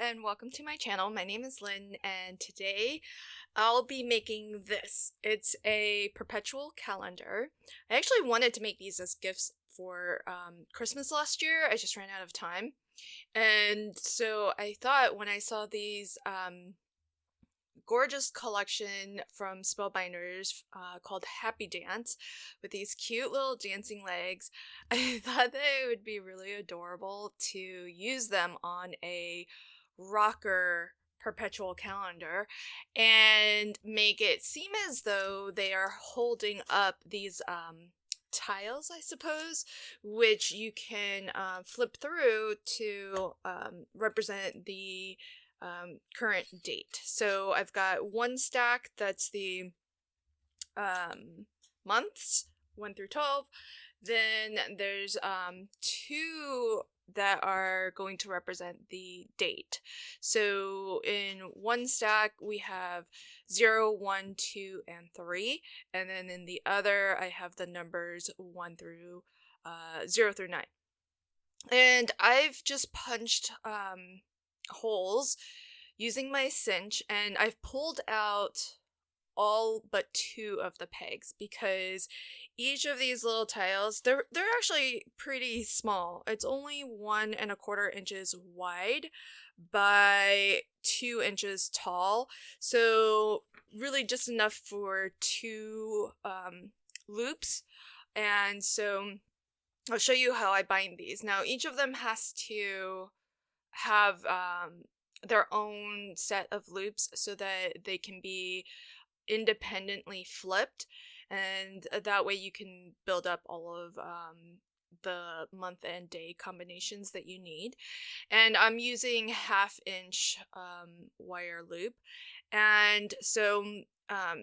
and welcome to my channel. My name is Lynn and today I'll be making this. It's a perpetual calendar. I actually wanted to make these as gifts for Christmas last year. I just ran out of time. And so I thought when I saw these gorgeous collection from Spellbinders called Happy Dance with these cute little dancing legs. I thought that it would be really adorable to use them on a rocker perpetual calendar and make it seem as though they are holding up these tiles, I suppose, which you can flip through to represent the current date. So I've got one stack that's the months 1 through 12. Then there's two that are going to represent the date. So in one stack we have 0, 1, 2, and 3, and then in the other I have the numbers 1 through 0 through 9. And I've just punched holes using my cinch, and I've pulled out all but 2 of the pegs because each of these little tiles, they're actually pretty small. It's only 1¼ inches wide by 2 inches tall, so really just enough for 2 loops. And so I'll show you how I bind these. Now each of them has to have their own set of loops so that they can be independently flipped, and that way you can build up all of the month and day combinations that you need. And I'm using 1/2 inch wire loop, and so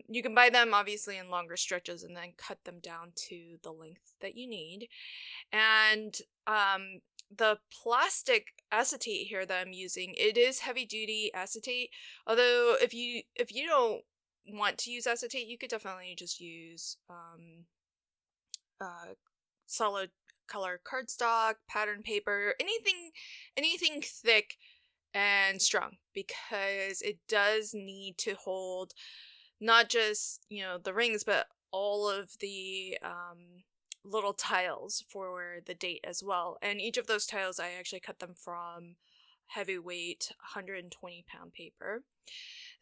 you can buy them obviously in longer stretches and then cut them down to the length that you need. And the plastic acetate here that I'm using, it is heavy duty acetate, although if you don't want to use acetate, you could definitely just use solid color cardstock, pattern paper, anything thick and strong, because it does need to hold not just, the rings, but all of the little tiles for the date as well. And each of those tiles, I actually cut them from heavyweight 120-pound paper.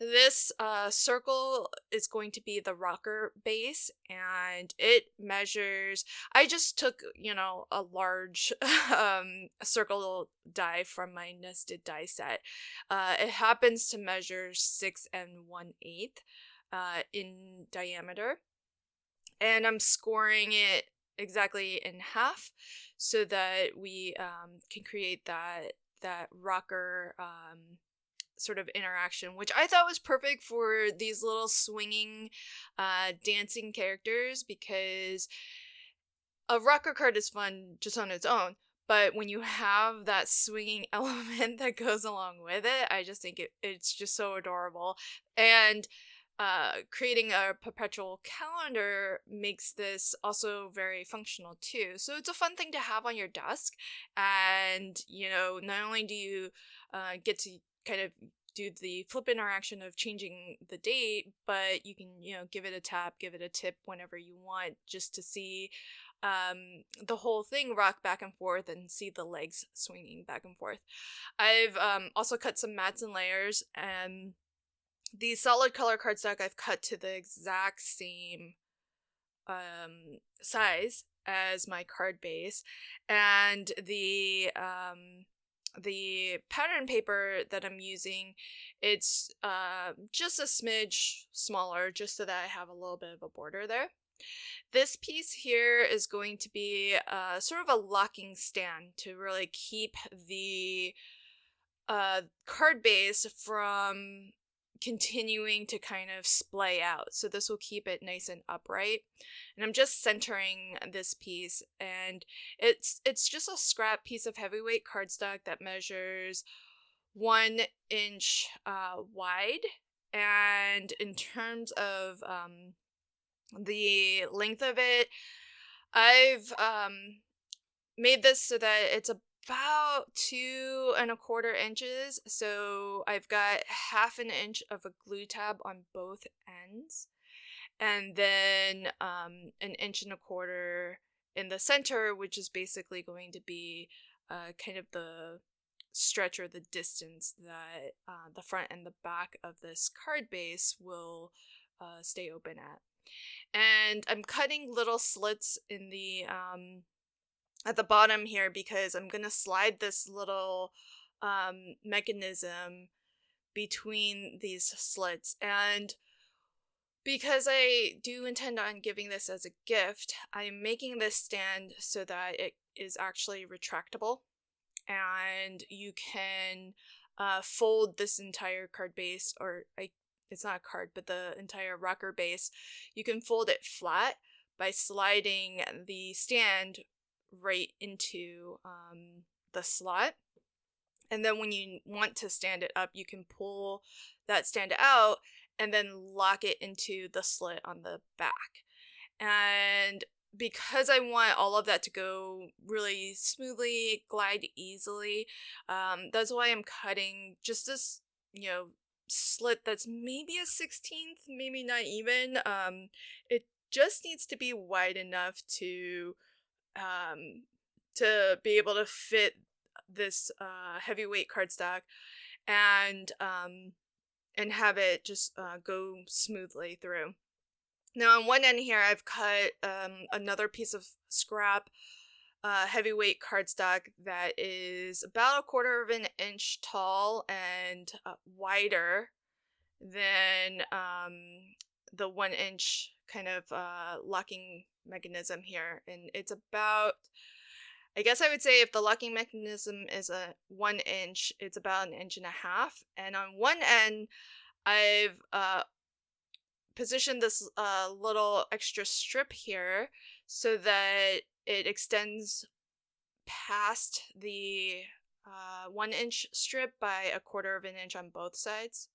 This circle is going to be the rocker base, and it measures, I just took, a large circle die from my nested die set. It happens to measure 6 1/8 in diameter, and I'm scoring it exactly in half so that we can create that rocker sort of interaction, which I thought was perfect for these little swinging dancing characters, because a rocker card is fun just on its own, but when you have that swinging element that goes along with it, I just think it's just so adorable. And creating a perpetual calendar makes this also very functional too. So it's a fun thing to have on your desk, and not only do you get to kind of do the flip interaction of changing the date, but you can give it a tap, give it a tip whenever you want, just to see the whole thing rock back and forth and see the legs swinging back and forth. I've also cut some mats and layers, and the solid color cardstock I've cut to the exact same size as my card base, and the pattern paper that I'm using, it's just a smidge smaller, just so that I have a little bit of a border there. This piece here is going to be sort of a locking stand to really keep the card base from continuing to kind of splay out. So this will keep it nice and upright. And I'm just centering this piece, and it's just a scrap piece of heavyweight cardstock that measures 1 inch wide. And in terms of the length of it, I've made this so that it's about about 2¼ inches. So I've got 1/2 inch of a glue tab on both ends. And then 1¼ inch in the center, which is basically going to be kind of the stretch or the distance that the front and the back of this card base will stay open at. And I'm cutting little slits in the at the bottom here because I'm gonna slide this little mechanism between these slits. And because I do intend on giving this as a gift, I'm making this stand so that it is actually retractable, and you can fold this entire card base, or it's not a card, but the entire rocker base. You can fold it flat by sliding the stand right into the slot. And then when you want to stand it up, you can pull that stand out and then lock it into the slit on the back. And because I want all of that to go really smoothly, glide easily, that's why I'm cutting just this, slit that's maybe a 1/16, maybe not even. It just needs to be wide enough to be able to fit this heavyweight cardstock and have it just go smoothly through. Now on one end here I've cut another piece of scrap heavyweight cardstock that is about 1/4 inch tall and wider than the 1-inch kind of locking mechanism here. And it's about, I guess I would say if the locking mechanism is a 1 inch, it's about 1.5 inches. And on one end, I've positioned this little extra strip here so that it extends past the 1-inch strip by 1/4 inch on both sides.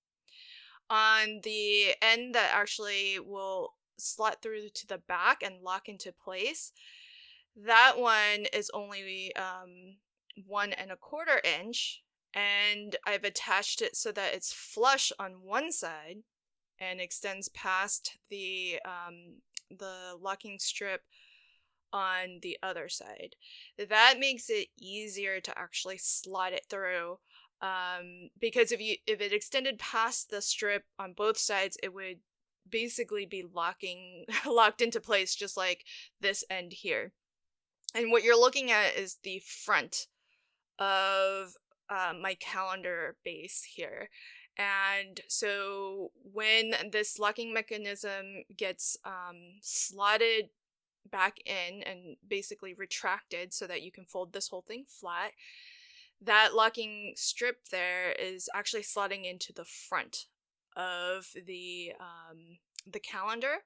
On the end that actually will slot through to the back and lock into place, that one is only 1¼ inch, and I've attached it so that it's flush on one side and extends past the locking strip on the other side. That makes it easier to actually slot it through, because if it extended past the strip on both sides, it would basically be locked into place, just like this end here. And what you're looking at is the front of my calendar base here. And so when this locking mechanism gets slotted back in and basically retracted so that you can fold this whole thing flat, that locking strip there is actually slotting into the front of the calendar.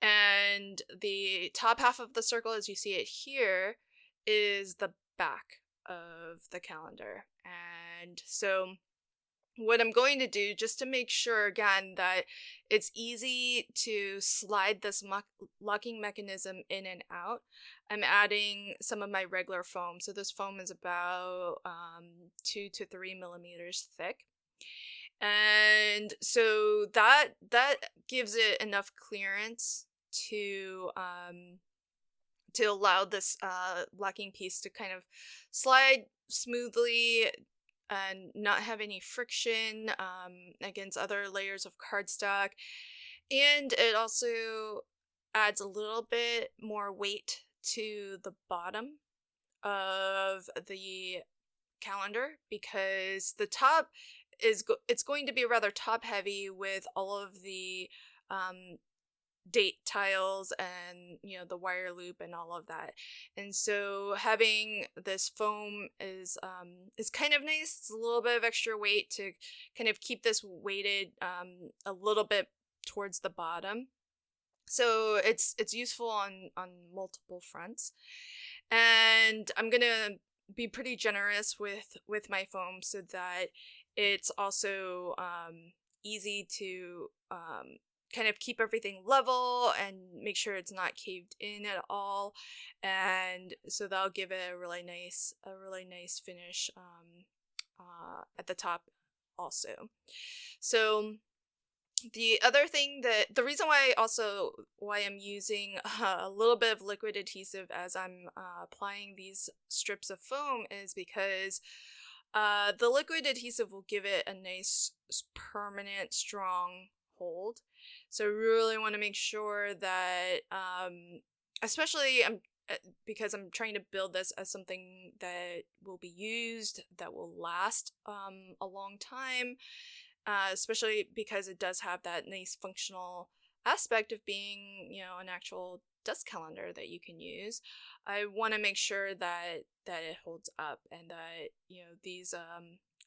And the top half of the circle, as you see it here, is the back of the calendar. And so what I'm going to do, just to make sure again that it's easy to slide this locking mechanism in and out, I'm adding some of my regular foam. So this foam is about 2 to 3 millimeters thick. And so that gives it enough clearance to allow this locking piece to kind of slide smoothly and not have any friction against other layers of cardstock. And it also adds a little bit more weight to the bottom of the calendar, because the top it's going to be rather top heavy with all of the date tiles and the wire loop and all of that. And so having this foam is kind of nice. It's a little bit of extra weight to kind of keep this weighted a little bit towards the bottom. So it's useful on multiple fronts. And I'm gonna be pretty generous with my foam so that it's also easy to kind of keep everything level and make sure it's not caved in at all, and so that'll give it a really nice finish at the top also. So the other thing that the reason why I'm using a little bit of liquid adhesive as I'm applying these strips of foam is because the liquid adhesive will give it a nice permanent strong hold. So I really want to make sure that especially because I'm trying to build this as something that will be used, that will last a long time, especially because it does have that nice functional aspect of being, an actual desk calendar that you can use. I want to make sure that it holds up, and that these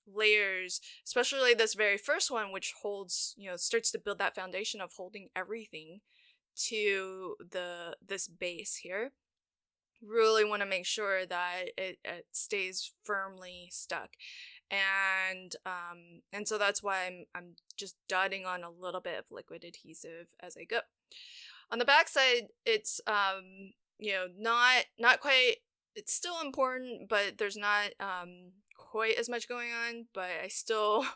layers, especially this very first one, which holds, starts to build that foundation of holding everything to this base here. Really want to make sure that it stays firmly stuck, and so that's why I'm just dotting on a little bit of liquid adhesive as I go. On the back side, it's not quite, it's still important, but there's not quite as much going on, but I still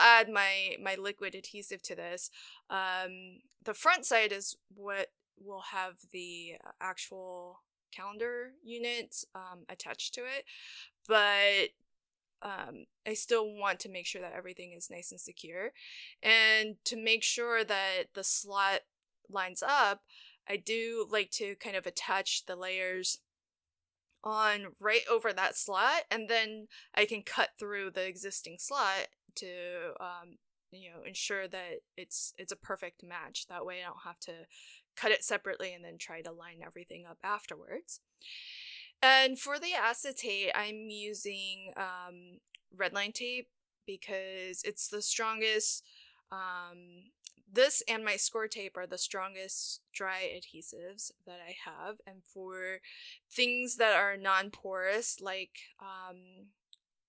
add my liquid adhesive to this. The front side is what will have the actual calendar units attached to it, but I still want to make sure that everything is nice and secure, and to make sure that the slot lines up, I do like to kind of attach the layers on right over that slot, and then I can cut through the existing slot to ensure that it's a perfect match. That way I don't have to cut it separately and then try to line everything up afterwards. And for the acetate, I'm using redline tape because it's the strongest. This and my score tape are the strongest dry adhesives that I have. And for things that are non-porous, like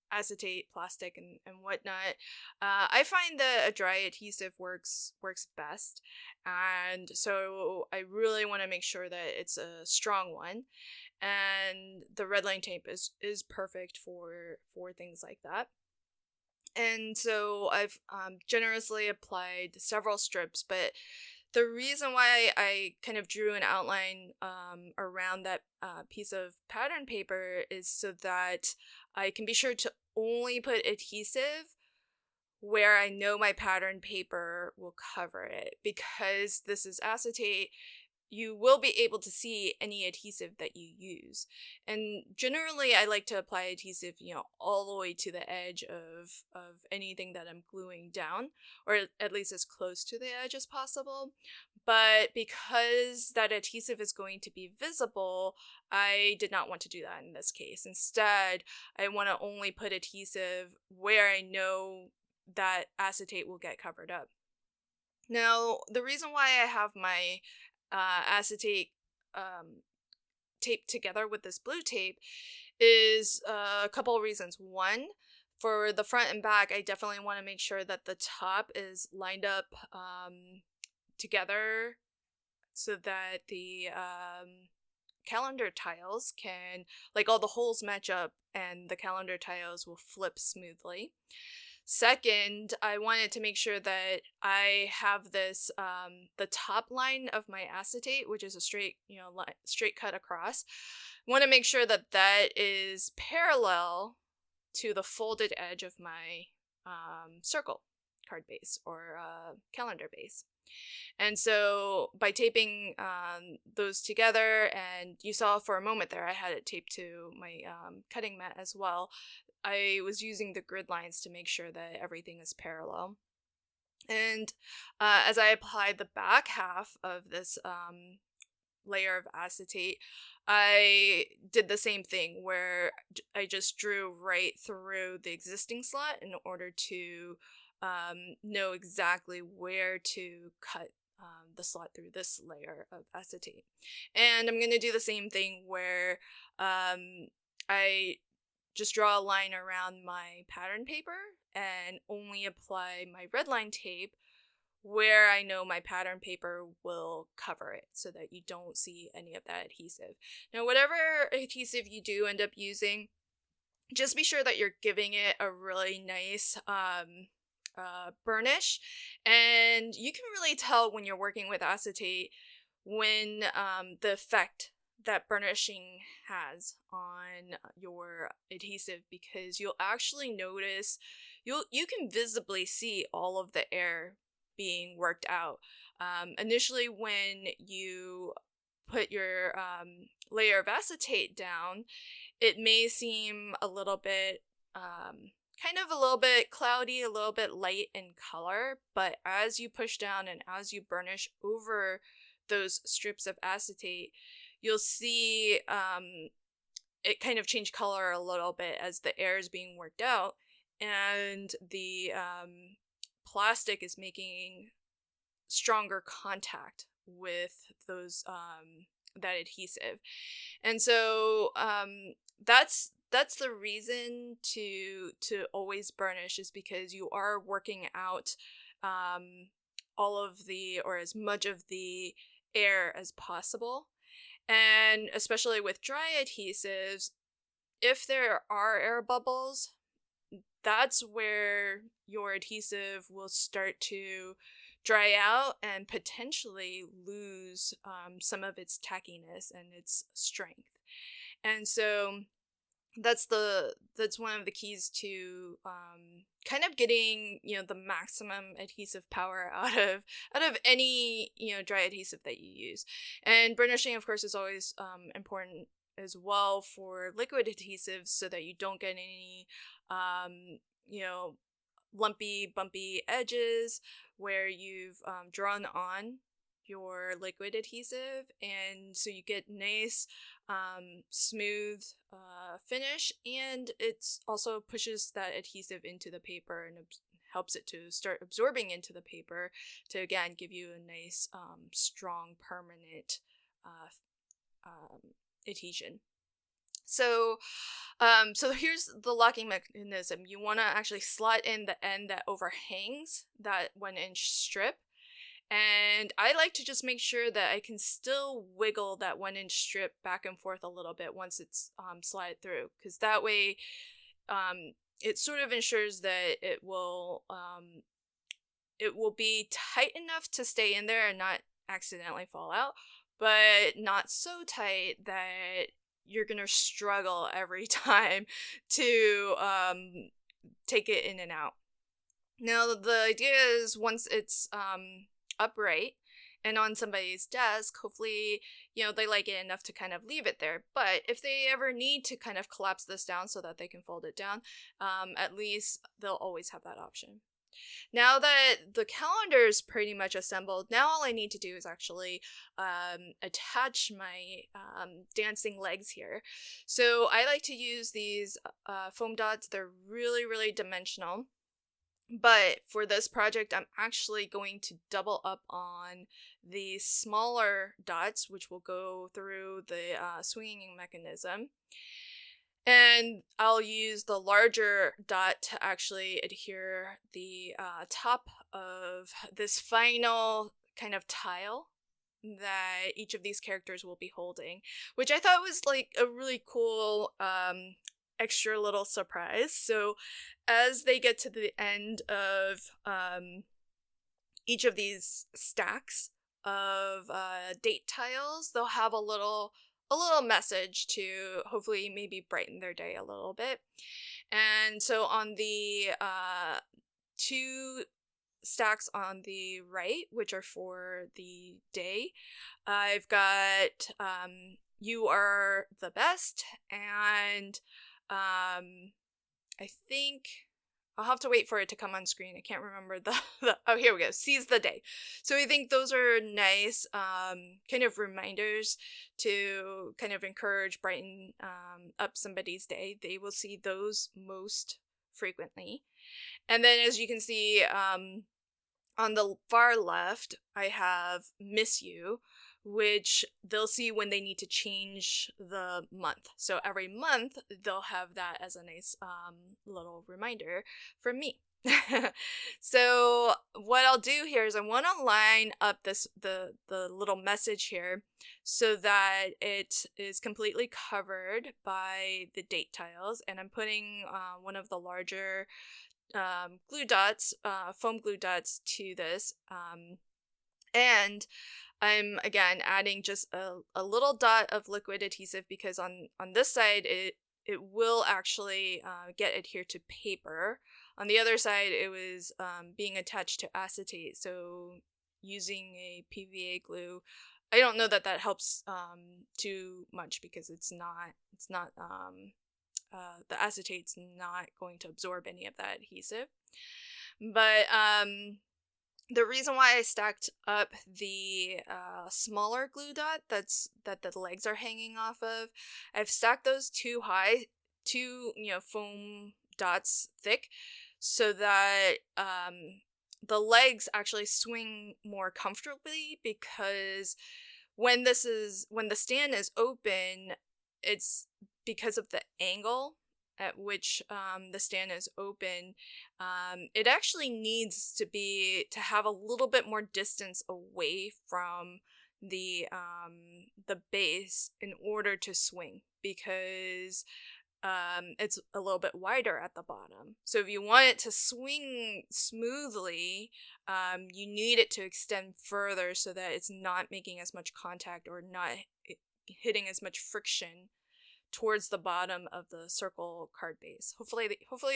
acetate, plastic, and whatnot, I find that a dry adhesive works best. And so I really want to make sure that it's a strong one. And the redline tape is perfect for things like that. And so I've generously applied several strips, but the reason why I kind of drew an outline around that piece of pattern paper is so that I can be sure to only put adhesive where I know my pattern paper will cover it. Because this is acetate, you will be able to see any adhesive that you use. And generally I like to apply adhesive, all the way to the edge of anything that I'm gluing down, or at least as close to the edge as possible. But because that adhesive is going to be visible, I did not want to do that in this case. Instead, I want to only put adhesive where I know that acetate will get covered up. Now, the reason why I have my acetate taped together with this blue tape is a couple of reasons. One, for the front and back, I definitely want to make sure that the top is lined up together so that the calendar tiles can, like, all the holes match up and the calendar tiles will flip smoothly. Second, I wanted to make sure that I have this, the top line of my acetate, which is a straight, straight cut across. I want to make sure that that is parallel to the folded edge of my circle card base or calendar base. And so by taping those together, and you saw for a moment there I had it taped to my cutting mat as well, I was using the grid lines to make sure that everything is parallel. And as I applied the back half of this layer of acetate, I did the same thing where I just drew right through the existing slot in order to know exactly where to cut the slot through this layer of acetate. And I'm going to do the same thing where I just draw a line around my pattern paper and only apply my red line tape where I know my pattern paper will cover it so that you don't see any of that adhesive. Now, whatever adhesive you do end up using, just be sure that you're giving it a really nice burnish. And you can really tell when you're working with acetate when the effect that burnishing has on your adhesive, because you'll actually notice you can visibly see all of the air being worked out. Initially, when you put your layer of acetate down, it may seem a little bit kind of a little bit cloudy, a little bit light in color, but as you push down and as you burnish over those strips of acetate, you'll see it kind of change color a little bit as the air is being worked out, and the plastic is making stronger contact with those that adhesive. And so that's the reason to always burnish, is because you are working out all of the, or as much of the air as possible. And especially with dry adhesives, if there are air bubbles, that's where your adhesive will start to dry out and potentially lose some of its tackiness and its strength. And so that's one of the keys to kind of getting, the maximum adhesive power out of any, dry adhesive that you use. And burnishing, of course, is always important as well for liquid adhesives, so that you don't get any lumpy, bumpy edges where you've drawn on your liquid adhesive, and so you get nice smooth finish, and it's also pushes that adhesive into the paper and helps it to start absorbing into the paper to again give you a nice strong permanent adhesion. So here's the locking mechanism. You want to actually slot in the end that overhangs that 1-inch strip. And I like to just make sure that I can still wiggle that 1-inch strip back and forth a little bit once it's slid through, because that way it sort of ensures that it will be tight enough to stay in there and not accidentally fall out, but not so tight that you're gonna struggle every time to take it in and out. Now, the idea is once it's upright and on somebody's desk, hopefully, they like it enough to kind of leave it there. But if they ever need to kind of collapse this down so that they can fold it down, at least they'll always have that option. Now that the calendar is pretty much assembled, now all I need to do is actually attach my dancing legs here. So I like to use these foam dots. They're really, really dimensional. But for this project, I'm actually going to double up on the smaller dots, which will go through the swinging mechanism. And I'll use the larger dot to actually adhere the top of this final kind of tile that each of these characters will be holding, which I thought was like a really cool extra little surprise. So as they get to the end of each of these stacks of date tiles, they'll have a little message to hopefully maybe brighten their day a little bit. And so on the 2 stacks on the right, which are for the day, I've got you are the best, and I think I'll have to wait for it to come on screen. I can't remember the oh, here we go. Seize the day. So I think those are nice kind of reminders to kind of encourage, brighten up somebody's day. They will see those most frequently. And then as you can see on the far left, I have miss you, which they'll see when they need to change the month. So every month they'll have that as a nice little reminder from me. So what I'll do here is I want to line up the little message here so that it is completely covered by the date tiles, and I'm putting one of the larger glue dots, foam glue dots to this, and I'm again adding just a little dot of liquid adhesive because on this side it will actually get adhered to paper. On the other side it was being attached to acetate, so using a PVA glue, I don't know that helps too much because it's not the acetate's not going to absorb any of that adhesive. But the reason why I stacked up the smaller glue dot that the legs are hanging off of, I've stacked those too high, foam dots thick, so that the legs actually swing more comfortably, because when the stand is open, it's because of the angle at which the stand is open, it actually needs to have a little bit more distance away from the base in order to swing, because it's a little bit wider at the bottom. So if you want it to swing smoothly, you need it to extend further so that it's not making as much contact or not hitting as much friction towards the bottom of the circle card base. Hopefully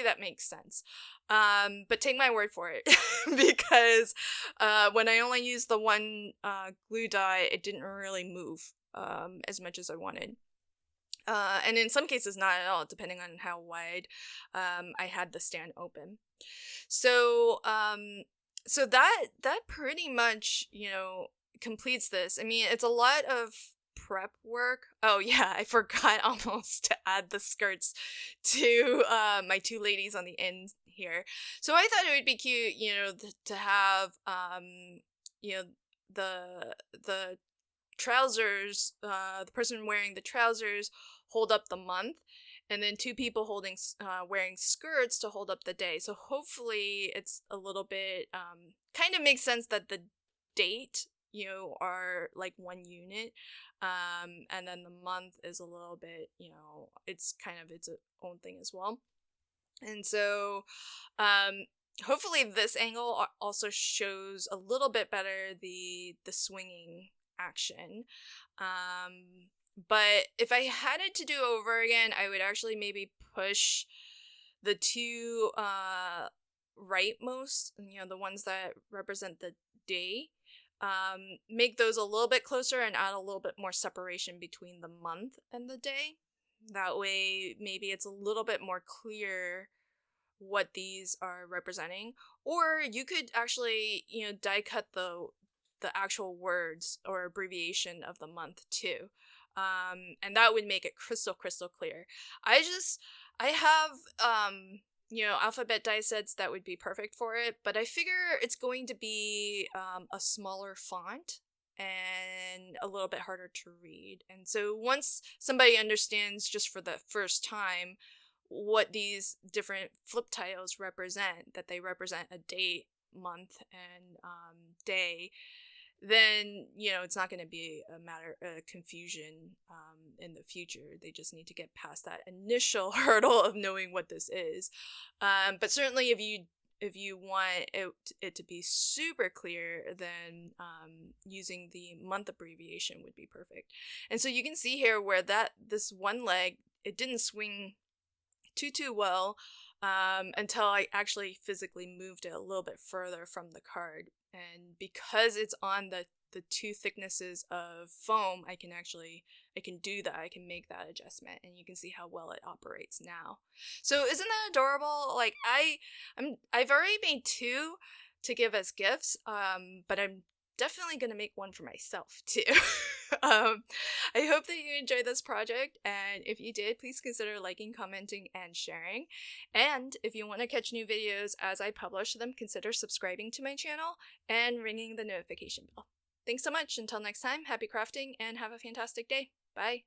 that makes sense. But take my word for it because when I only used the one glue dye, it didn't really move as much as I wanted. And in some cases not at all, depending on how wide I had the stand open. So so that pretty much, completes this. I mean, it's a lot of prep work. Oh yeah, I forgot almost to add the skirts to my two ladies on the end here. So I thought it would be cute, to have the trousers, the person wearing the trousers hold up the month, and then two people wearing skirts to hold up the day. So hopefully it's a little bit kind of makes sense that the date are like one unit, and then the month is a little bit, it's kind of its own thing as well. And so hopefully this angle also shows a little bit better the swinging action. But if I had it to do over again, I would actually maybe push the two rightmost, the ones that represent the day, make those a little bit closer and add a little bit more separation between the month and the day. That way maybe it's a little bit more clear what these are representing. Or you could actually, die cut the actual words or abbreviation of the month too. And that would make it crystal clear. I have alphabet die sets that would be perfect for it, but I figure it's going to be a smaller font and a little bit harder to read. And so once somebody understands just for the first time what these different flip tiles represent, that they represent a date, month, and day, then it's not going to be a matter of confusion in the future. They just need to get past that initial hurdle of knowing what this is. But certainly if you want it to be super clear, then using the month abbreviation would be perfect. And so you can see here where this one leg, it didn't swing too well until I actually physically moved it a little bit further from the card. And because it's on the two thicknesses of foam, I can do that. I can make that adjustment, and you can see how well it operates now. So isn't that adorable? Like I've already made two to give as gifts, but I'm definitely gonna make one for myself too. I hope that you enjoyed this project, and if you did, please consider liking, commenting, and sharing. And if you want to catch new videos as I publish them, consider subscribing to my channel and ringing the notification bell. Thanks so much. Until next time, happy crafting and have a fantastic day. Bye.